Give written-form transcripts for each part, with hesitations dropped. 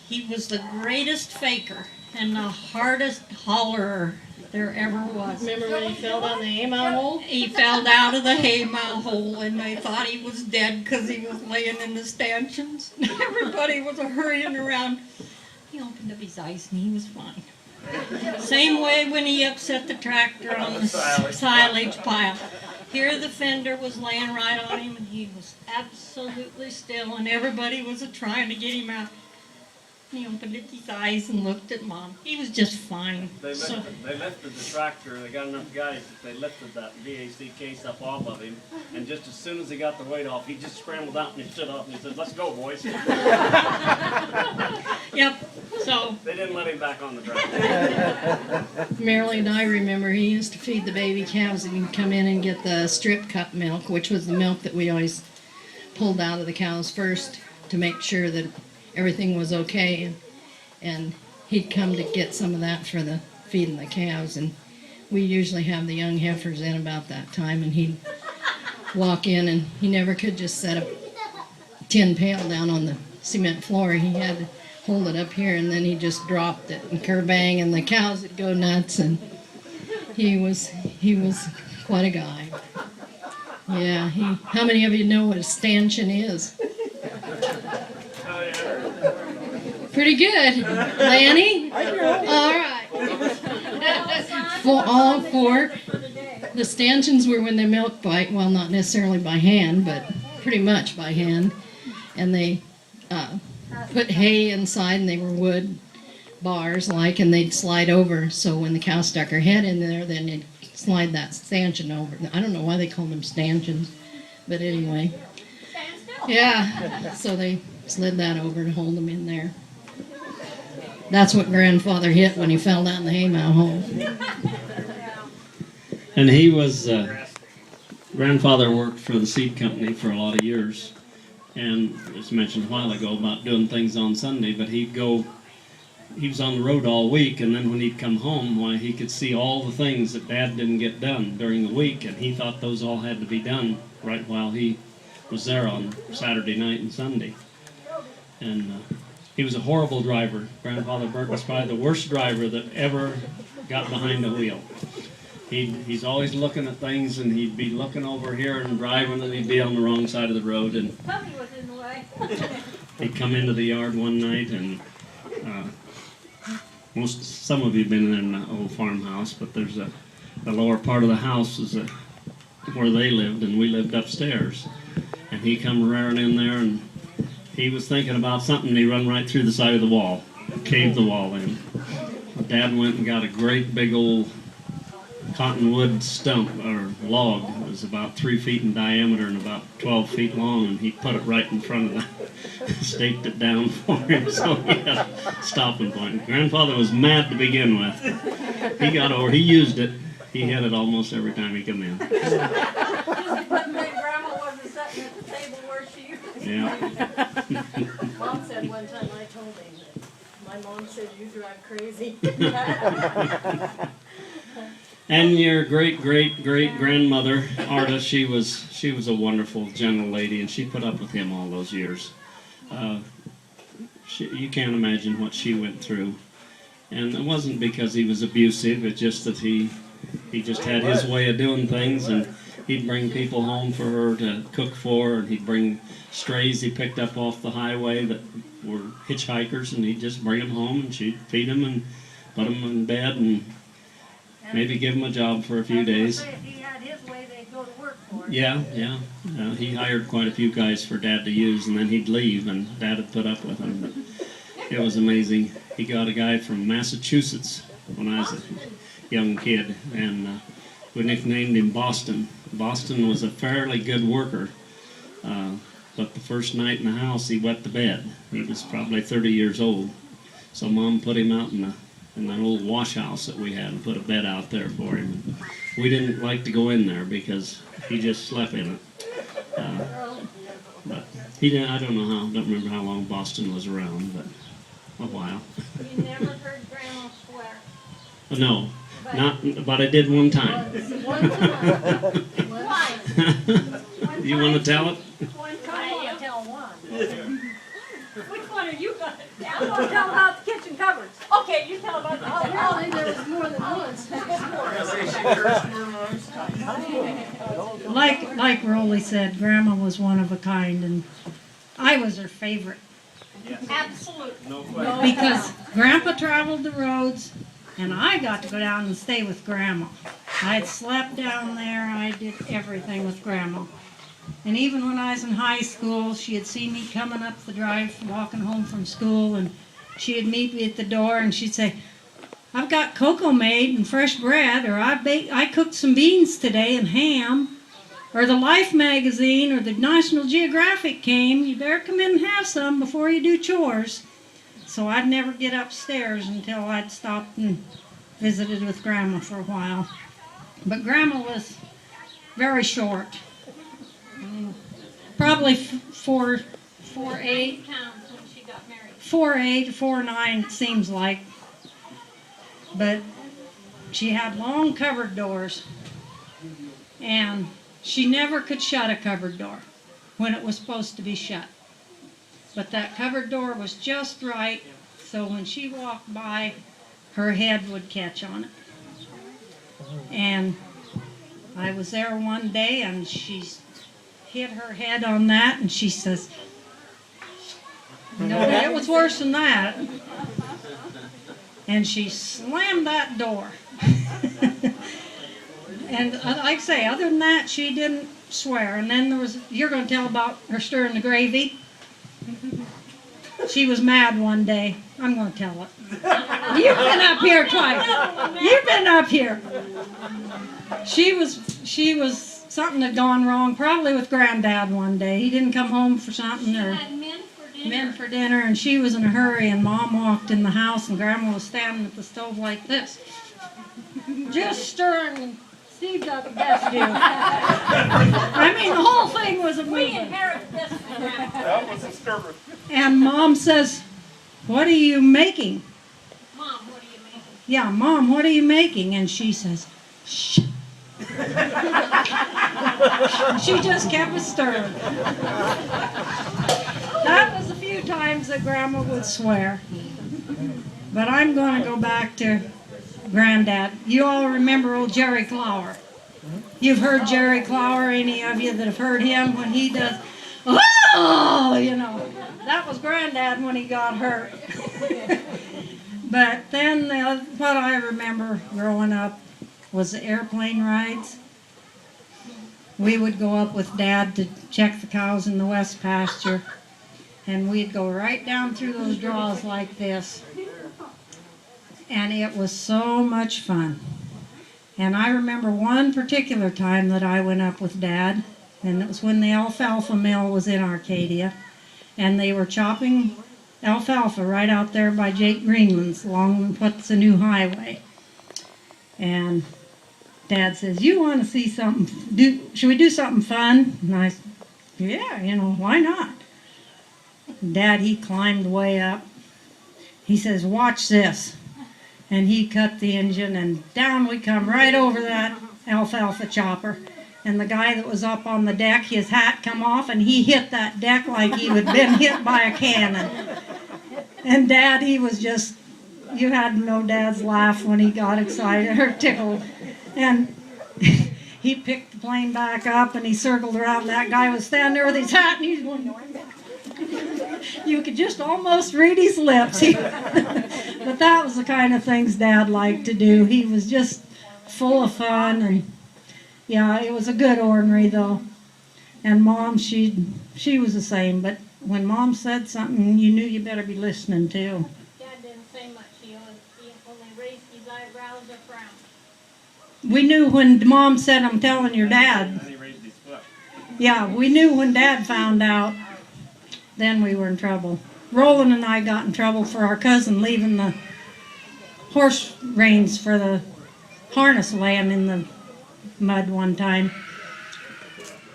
He was the greatest faker and the hardest hollerer there ever was. Remember when he fell down the hay-mow hole? He fell out of the hay-mow hole, and they thought he was dead because he was laying in the stanchions. Everybody was hurrying around. He opened up his eyes, and he was fine. Same way when he upset the tractor on the silage pile. Here the fender was laying right on him, and he was absolutely still, and everybody was trying to get him out. He opened up his eyes and looked at Mom. He was just fine. They lifted the tractor. They got enough guys that they lifted that VAC case up off of him. And just as soon as he got the weight off, he just scrambled out and he stood up and he said, "Let's go, boys." Yep. So they didn't let him back on the tractor. Marilyn and I remember he used to feed the baby calves, and he'd come in and get the strip cup milk, which was the milk that we always pulled out of the cows first to make sure that everything was okay, and he'd come to get some of that for the feeding the calves, and we usually have the young heifers in about that time, and he'd walk in, and he never could just set a tin pail down on the cement floor. He had to hold it up here, and then he just dropped it, and kerbang, and the cows would go nuts, and he was quite a guy. Yeah, how many of you know what a stanchion is? Pretty good, Lanny. All right. For all four, the stanchions were when they milk by, well, not necessarily by hand, but pretty much by hand, and they put hay inside, and they were wood bars and they'd slide over. So when the cow stuck her head in there, then they'd slide that stanchion over. I don't know why they called them stanchions, but anyway. Yeah. So they slid that over to hold them in there. That's what Grandfather hit when he fell down the hay-mow hole. And he was, Grandfather worked for the seed company for a lot of years. And as mentioned a while ago about doing things on Sunday, but he was on the road all week, and then when he'd come home, why, he could see all the things that Dad didn't get done during the week, and he thought those all had to be done right while he was there on Saturday night and Sunday. And he was a horrible driver. Grandfather Burke was probably the worst driver that ever got behind the wheel. He's always looking at things, and he'd be looking over here and driving, and he'd be on the wrong side of the road. And Puppy was in the way. he'd come into the yard one night, and some of you have been in the old farmhouse, but there's the lower part of the house is where they lived, and we lived upstairs. And he come rearing in there, and he was thinking about something, and he run right through the side of the wall, caved the wall in. Dad went and got a great big old cottonwood stump or log. It was about 3 feet in diameter and about 12 feet long, and he put it right in front of staked it down for him, so he had a stopping point. Grandfather was mad to begin with. He used it. He had it almost every time he come in. Grandma wasn't sitting at the table where she Yeah. Mom said one time, I told him that my mom said you drive crazy. And your great-great-great-grandmother, Arta, she was a wonderful, gentle lady, and she put up with him all those years. You can't imagine what she went through. And it wasn't because he was abusive, it's just that he just had his way of doing things, and he'd bring people home for her to cook for, and he'd bring strays he picked up off the highway that were hitchhikers, and he'd just bring them home, and she'd feed them and put them in bed, and maybe give them a job for a few days. If he had his way, they'd go to work for him. Yeah. He hired quite a few guys for Dad to use, and then he'd leave, and Dad would put up with him. But it was amazing. He got a guy from Massachusetts when I was a young kid, and we nicknamed him Boston. Boston was a fairly good worker, but the first night in the house, he wet the bed. He was probably 30 years old, so Mom put him out in that old wash house that we had and put a bed out there for him. We didn't like to go in there because he just slept in it. But he didn't. I don't remember how long Boston was around, but a while. You never heard Grandma swear. No, but I did one time. One time. Why? You want to tell it? One time. I want to tell one. Which one are you going to tell? tell about the kitchen cupboards. Okay, you tell about the kitchen cupboards. Apparently there was more than once. Like Rolly said, Grandma was one of a kind, and I was her favorite. Yes. Absolutely. No question. Because Grandpa traveled the roads, and I got to go down and stay with Grandma. I had slept down there. I did everything with Grandma. And even when I was in high school, she had seen me coming up the drive, walking home from school, and she'd meet me at the door, and she'd say, "I've got cocoa made and fresh bread," or I cooked some beans today and ham," or the Life magazine or the National Geographic came, "You better come in and have some before you do chores." So I'd never get upstairs until I'd stopped and visited with Grandma for a while. But Grandma was very short. Probably 4'8", 4'8", 4'9", it seems like. But she had long cupboard doors, and she never could shut a cupboard door when it was supposed to be shut. But that cupboard door was just right, so when she walked by, her head would catch on it. And I was there one day, and she hit her head on that, and she says, "No, it was worse than that." And she slammed that door. And like I say, other than that, she didn't swear. And then there was, you're going to tell about her stirring the gravy. She was mad one day. I'm going to tell it. You've been up here twice. You've been up here. She was, something had gone wrong, probably with Granddad one day. He didn't come home for something, or men for dinner, and she was in a hurry, and Mom walked in the house, and Grandma was standing at the stove like this, just stirring, and Steve got the best view. I mean, the whole thing was a movie. We inherited this from Grandma. That was disturbing. And Mom says, "What are you making?" Mom, what are you making? "Yeah, Mom, what are you making?" And she says, "Shh." She just kept us stirring. That was a few times that Grandma would swear. But I'm going to go back to Granddad. You all remember old Jerry Clower. You've heard Jerry Clower, any of you that have heard him when he does, "Oh," you know. That was Granddad when he got hurt. But then what I remember growing up was the airplane rides. We would go up with Dad to check the cows in the west pasture, and we'd go right down through those draws like this. And it was so much fun. And I remember one particular time that I went up with Dad, and it was when the alfalfa mill was in Arcadia, and they were chopping alfalfa right out there by Jake Greenland's along what's the new highway. And Dad says, "You want to see something? Should we do something fun?" And I said, "Yeah, why not?" Dad, he climbed way up. He says, "Watch this." And he cut the engine, and down we come right over that alfalfa chopper. And the guy that was up on the deck, his hat come off, and he hit that deck like he had been hit by a cannon. And Dad, he was just, you had to know Dad's laugh when he got excited or tickled. And he picked the plane back up, and he circled around. That guy was standing there with his hat, and he's going, you could just almost read his lips. But that was the kind of things Dad liked to do. He was just full of fun, and yeah, it was a good ornery though. And Mom, she was the same. But when Mom said something, you knew you better be listening too. Dad didn't say much. He only raised his eyebrows or frowned. We knew when Mom said, "I'm telling your dad." And he raised his foot. Yeah, we knew when Dad found out. Then we were in trouble. Roland and I got in trouble for our cousin leaving the horse reins for the harness laying in the mud one time.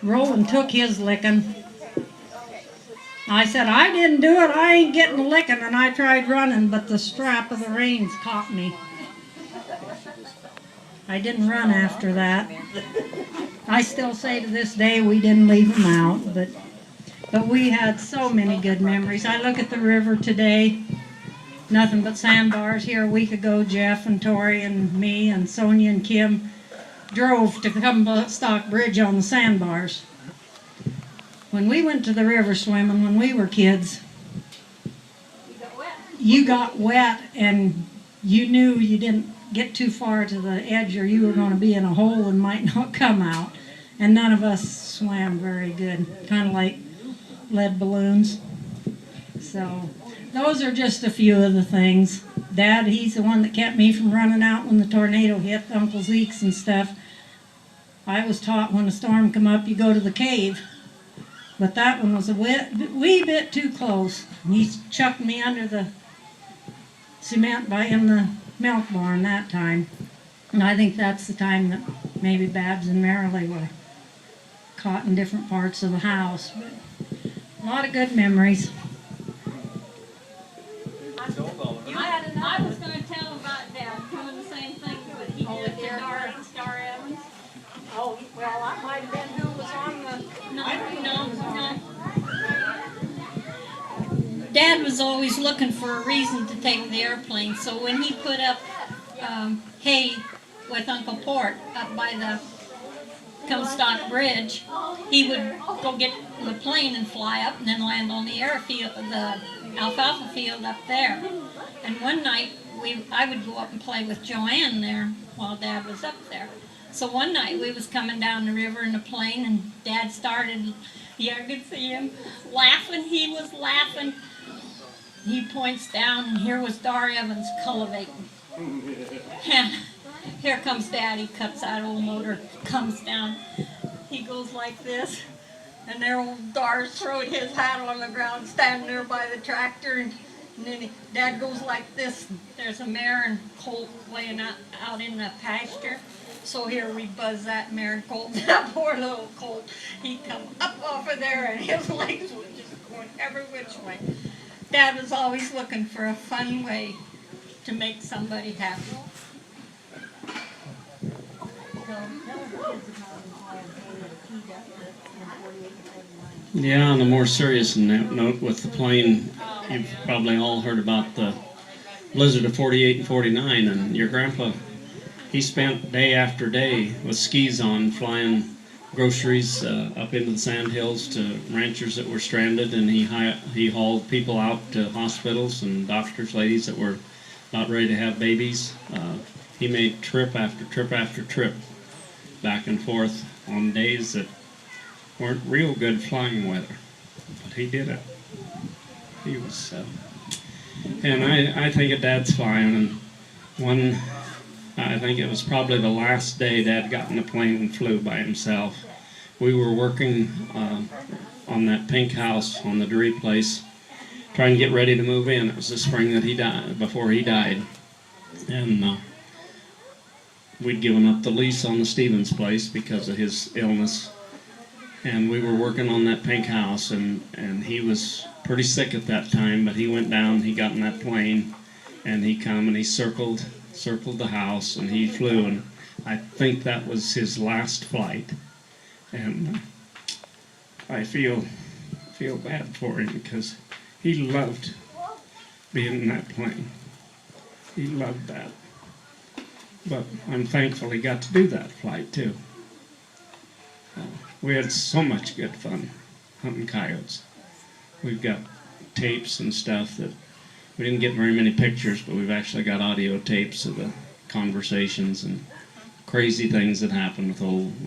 Roland took his licking. I said, "I didn't do it. I ain't getting a licking." And I tried running, but the strap of the reins caught me. I didn't run after that. I still say to this day we didn't leave them out, but we had so many good memories. I look at the river today, nothing but sandbars. Here a week ago, Jeff and Tori and me and Sonia and Kim drove to Comstock Bridge on the sandbars. When we went to the river swimming when we were kids, you got wet and you knew you didn't get too far to the edge or you were going to be in a hole and might not come out. And none of us swam very good, kind of like lead balloons. So those are just a few of the things. Dad, he's the one that kept me from running out when the tornado hit, Uncle Zeke's and stuff. I was taught when a storm come up, you go to the cave. But that one was a wee bit too close. He chucked me under the cement in the milk barn that time. And I think that's the time that maybe Babs and Marilee were caught in different parts of the house. But a lot of good memories. I was gonna tell about Dad doing the same thing, but he did to Star Evans. Oh, well, that might have been who was on the... No. Dad was always looking for a reason to take the airplane, so when he put up hay with Uncle Port up by the Comstock Bridge, he would go get the plane and fly up and then land on the airfield, the alfalfa field up there. And one night, I would go up and play with Joanne there while Dad was up there. So one night we was coming down the river in a plane and Dad started, I could see him laughing, he was laughing. He points down and here was Dar Evans cultivating. And here comes Dad, he cuts that old motor, comes down, he goes like this, and there old Dar's throwing his hat on the ground, standing there by the tractor, and then Dad goes like this, there's a mare and colt laying out in the pasture. So here we buzz that mare and colt, that poor little colt, he come up off of there and his legs were just going every which way. Dad was always looking for a fun way to make somebody happy. Yeah, on a more serious note with the plane, you've probably all heard about the blizzard of 48 and 49, and your grandpa, he spent day after day with skis on flying groceries up into the sandhills to ranchers that were stranded, and he hauled people out to hospitals and doctors, ladies that were not ready to have babies. He made trip after trip after trip back and forth on days that weren't real good flying weather, but he did it. He was, and I think of Dad's flying, and I think it was probably the last day Dad got in the plane and flew by himself. We were working on that pink house on the Drury place, trying to get ready to move in. It was the spring that he died, before he died, and we'd given up the lease on the Stevens place because of his illness. And we were working on that pink house, and he was pretty sick at that time, but he went down, he got in that plane, and he come and he circled the house, and he flew, and I think that was his last flight. And I feel bad for him because he loved being in that plane. He loved that. But I'm thankful he got to do that flight too. We had so much good fun hunting coyotes. We've got tapes and stuff that we didn't get very many pictures, but we've actually got audio tapes of the conversations and crazy things that happened with old